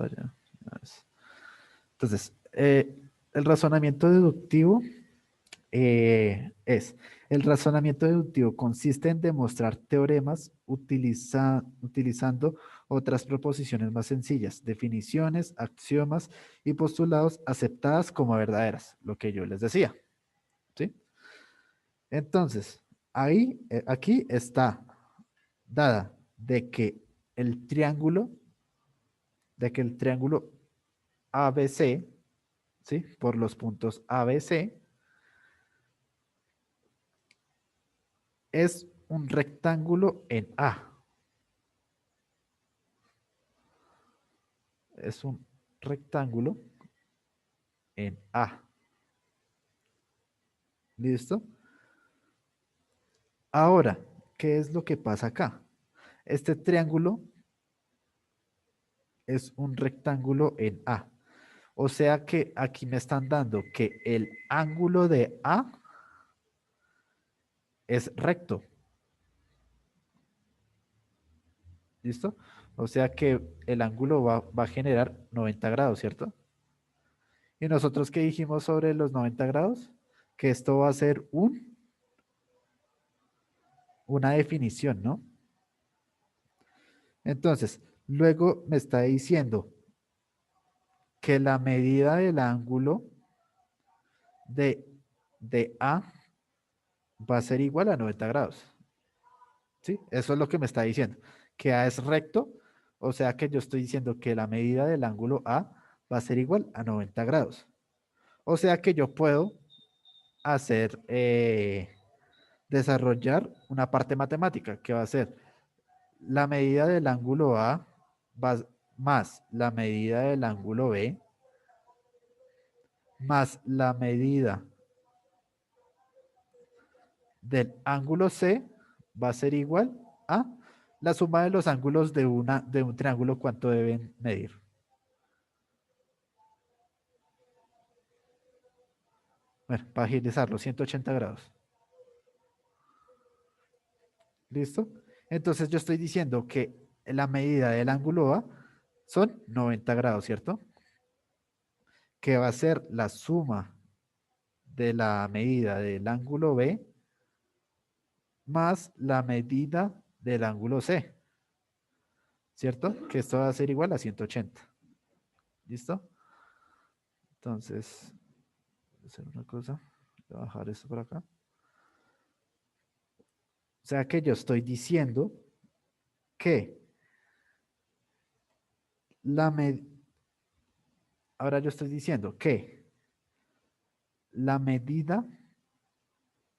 pantalla. Entonces, el razonamiento deductivo el razonamiento deductivo consiste en demostrar teoremas utilizando otras proposiciones más sencillas, definiciones, axiomas y postulados aceptadas como verdaderas, lo que yo les decía, ¿sí? Entonces, aquí está dada el triángulo, de que el triángulo ABC, ¿sí? Por los puntos ABC, es un rectángulo en A. Es un rectángulo en A. ¿Listo? Ahora, ¿qué es lo que pasa acá? Este triángulo es un rectángulo en A. O sea que aquí me están dando que el ángulo de A es recto. ¿Listo? O sea que el ángulo va a generar 90 grados, ¿cierto? ¿Y nosotros qué dijimos sobre los 90 grados? Que esto va a ser una definición, ¿no? Entonces, luego me está diciendo que la medida del ángulo de, de A va a ser igual a 90 grados. ¿Sí? Eso es lo que me está diciendo. Que A es recto, o sea que yo estoy diciendo que la medida del ángulo A va a ser igual a 90 grados. O sea que yo puedo hacer, desarrollar una parte matemática que va a ser la medida del ángulo A más la medida del ángulo B más la medida del ángulo C va a ser igual a la suma de los ángulos de un triángulo, ¿cuánto deben medir? Bueno, para agilizarlo, 180 grados. ¿Listo? Entonces yo estoy diciendo que la medida del ángulo A son 90 grados, ¿cierto? Que va a ser la suma de la medida del ángulo B más la medida del ángulo C, ¿cierto? Que esto va a ser igual a 180. ¿Listo? Entonces, voy a hacer una cosa, voy a bajar esto por acá. O sea que yo estoy diciendo que la med ahora yo estoy diciendo que la medida,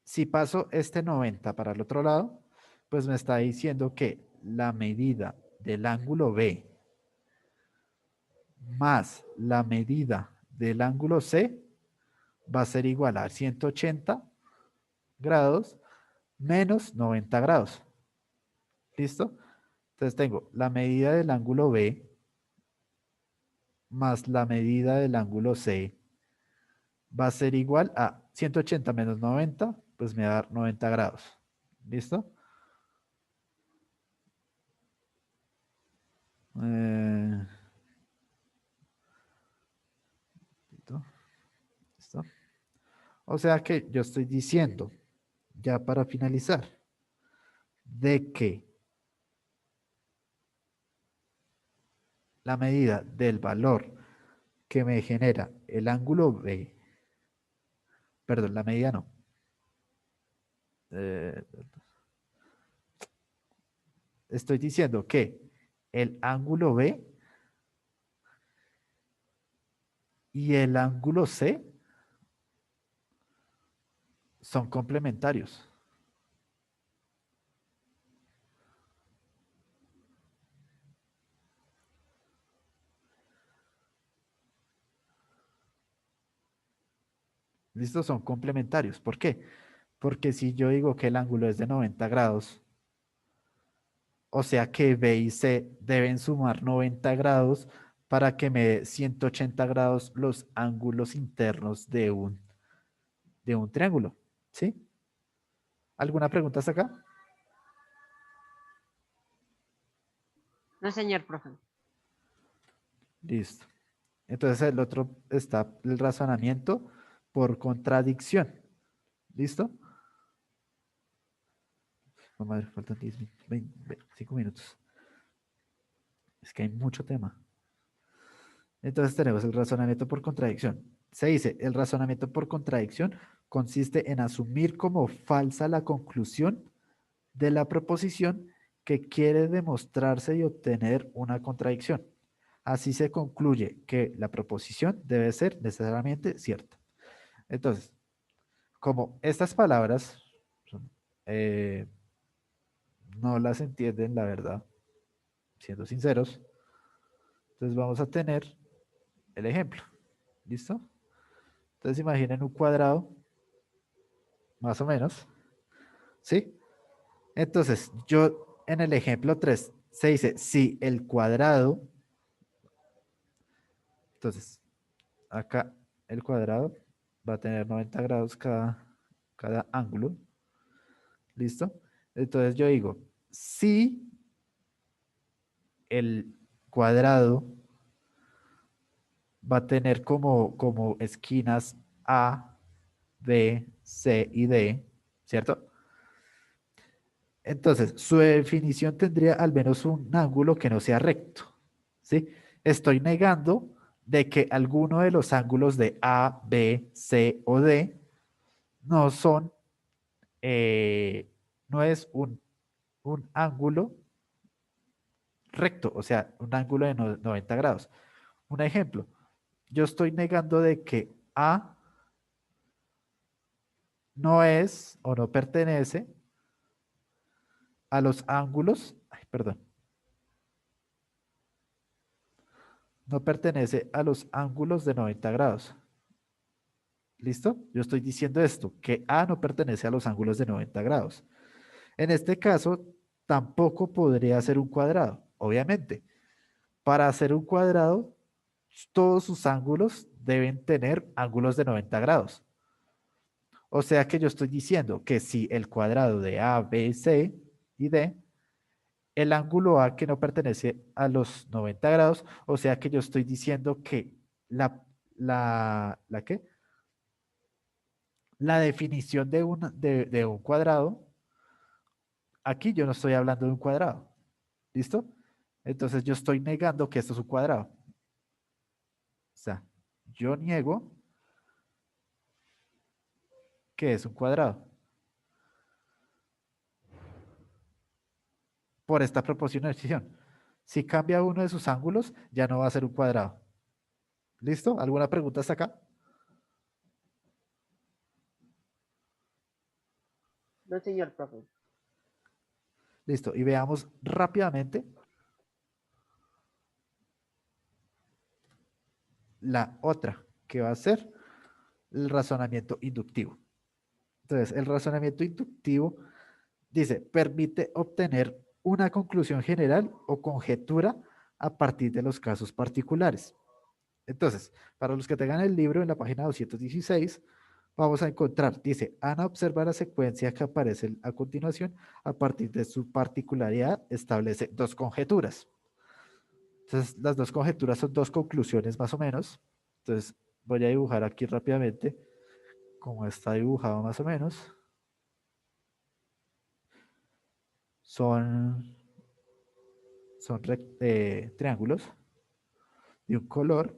si paso este 90 para el otro lado, pues me está diciendo que la medida del ángulo B más la medida del ángulo C va a ser igual a 180 grados menos 90 grados. ¿Listo? Entonces tengo la medida del ángulo B más la medida del ángulo C va a ser igual a 180 menos 90, pues me va a dar 90 grados. ¿Listo? Eh, ¿listo? ¿Listo? O sea que yo estoy diciendo, ya para finalizar, de que la medida del valor que me genera el ángulo B, perdón, la medida no, eh, estoy diciendo que el ángulo B y el ángulo C son complementarios. ¿Listo? Son complementarios. ¿Por qué? Porque si yo digo que el ángulo es de 90 grados, o sea que B y C deben sumar 90 grados para que me dé 180 grados los ángulos internos de un triángulo. ¿Sí? ¿Alguna pregunta hasta acá? No, señor profe. Listo. Entonces el otro está el razonamiento por contradicción. ¿Listo? No, madre, faltan 10, 20, 25 minutos. Es que hay mucho tema. Entonces tenemos el razonamiento por contradicción. Se dice, el razonamiento por contradicción consiste en asumir como falsa la conclusión de la proposición que quiere demostrarse y obtener una contradicción. Así se concluye que la proposición debe ser necesariamente cierta. Entonces, como estas palabras eh, no las entienden, la verdad, siendo sinceros, entonces vamos a tener el ejemplo. ¿Listo? Entonces imaginen un cuadrado, más o menos, ¿sí? Entonces, yo en el ejemplo 3 se dice, si el cuadrado, entonces, acá el cuadrado va a tener 90 grados cada ángulo, ¿listo? Entonces yo digo, si el cuadrado va a tener como esquinas A, B, C y D, ¿cierto? Entonces, su definición tendría al menos un ángulo que no sea recto, ¿sí? Estoy negando de que alguno de los ángulos de A, B, C o D no son, no es un ángulo recto, o sea, un ángulo de 90 grados. Un ejemplo, yo estoy negando de que A no es o no pertenece a los ángulos, ay, perdón, no pertenece a los ángulos de 90 grados. ¿Listo? Yo estoy diciendo esto, que A no pertenece a los ángulos de 90 grados. En este caso, tampoco podría ser un cuadrado, obviamente. Para hacer un cuadrado, todos sus ángulos deben tener ángulos de 90 grados. O sea que yo estoy diciendo que si el cuadrado de A, B, C y D, el ángulo A que no pertenece a los 90 grados, o sea que yo estoy diciendo que ¿la qué? La definición de un cuadrado, aquí yo no estoy hablando de un cuadrado. ¿Listo? Entonces yo estoy negando que esto es un cuadrado. O sea, yo niego que es un cuadrado por esta proporción de decisión. Si cambia uno de sus ángulos, ya no va a ser un cuadrado. ¿Listo? ¿Alguna pregunta hasta acá? No, señor profe. Listo. Y veamos rápidamente la otra, que va a ser el razonamiento inductivo. Entonces, el razonamiento inductivo dice, permite obtener una conclusión general o conjetura a partir de los casos particulares. Entonces, para los que tengan el libro en la página 216, vamos a encontrar, dice, Ana observa la secuencia que aparece a continuación, a partir de su particularidad establece dos conjeturas. Entonces, las dos conjeturas son dos conclusiones más o menos. Entonces, voy a dibujar aquí rápidamente como está dibujado más o menos. Son, son triángulos de un color.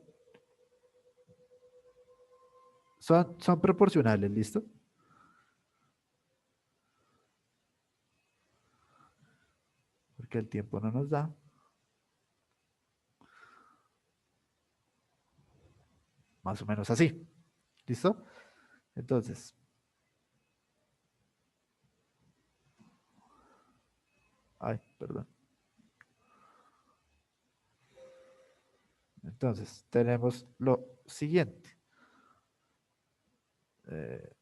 Son proporcionales, ¿listo? Porque el tiempo no nos da. Más o menos así. ¿Listo? Entonces, ay, perdón. Entonces, tenemos lo siguiente. Eh,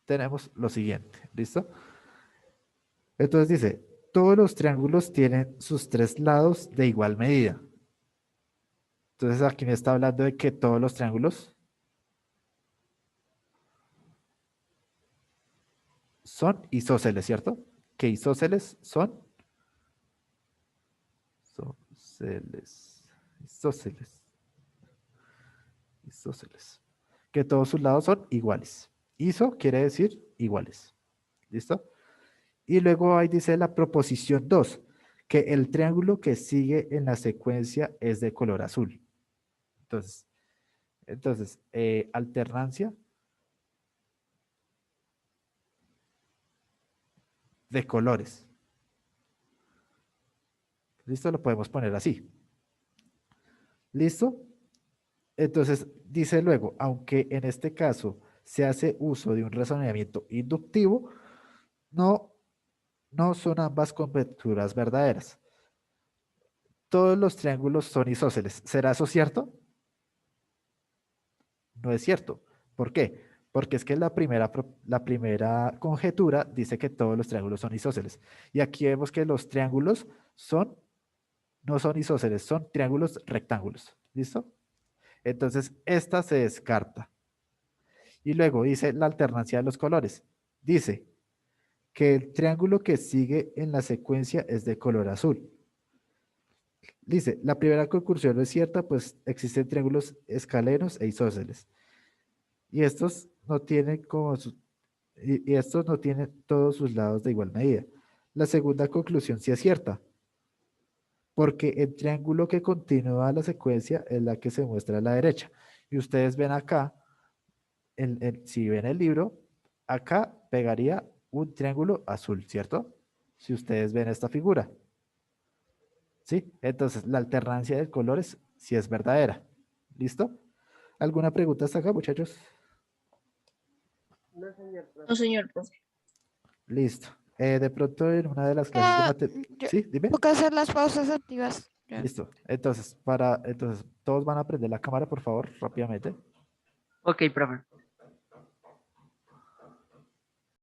tenemos lo siguiente. ¿Listo? Entonces dice, todos los triángulos tienen sus tres lados de igual medida. Entonces aquí me está hablando de que todos los triángulos son isósceles, ¿cierto? Que isósceles son isósceles, isósceles, que todos sus lados son iguales. Iso quiere decir iguales. ¿Listo? Y luego ahí dice la proposición 2, que el triángulo que sigue en la secuencia es de color azul. Entonces, alternancia de colores. ¿Listo? Lo podemos poner así. ¿Listo? Entonces, dice luego, aunque en este caso se hace uso de un razonamiento inductivo, no son ambas conjeturas verdaderas. Todos los triángulos son isósceles. ¿Será eso cierto? No es cierto. ¿Por qué? Porque es que la primera conjetura dice que todos los triángulos son isósceles. Y aquí vemos que los triángulos no son isósceles, son triángulos rectángulos. ¿Listo? Entonces, esta se descarta. Y luego dice la alternancia de los colores. Dice que el triángulo que sigue en la secuencia es de color azul. Dice, la primera conclusión no es cierta, pues existen triángulos escalenos e isósceles. Y estos no tienen y estos no tienen todos sus lados de igual medida. La segunda conclusión sí es cierta, porque el triángulo que continúa la secuencia es la que se muestra a la derecha. Y ustedes ven acá, si ven el libro, acá pegaría un triángulo azul, ¿cierto? Si ustedes ven esta figura. ¿Sí? Entonces, la alternancia de colores sí es verdadera. ¿Listo? ¿Alguna pregunta hasta acá, muchachos? No, señor No, profe. señor profe. Listo. De pronto en una de las clases de matemáticas... Yo ¿Sí? Dime. tengo que hacer las pausas activas. Ya. Listo. Entonces, todos van a prender la cámara, por favor, rápidamente. Ok, profe.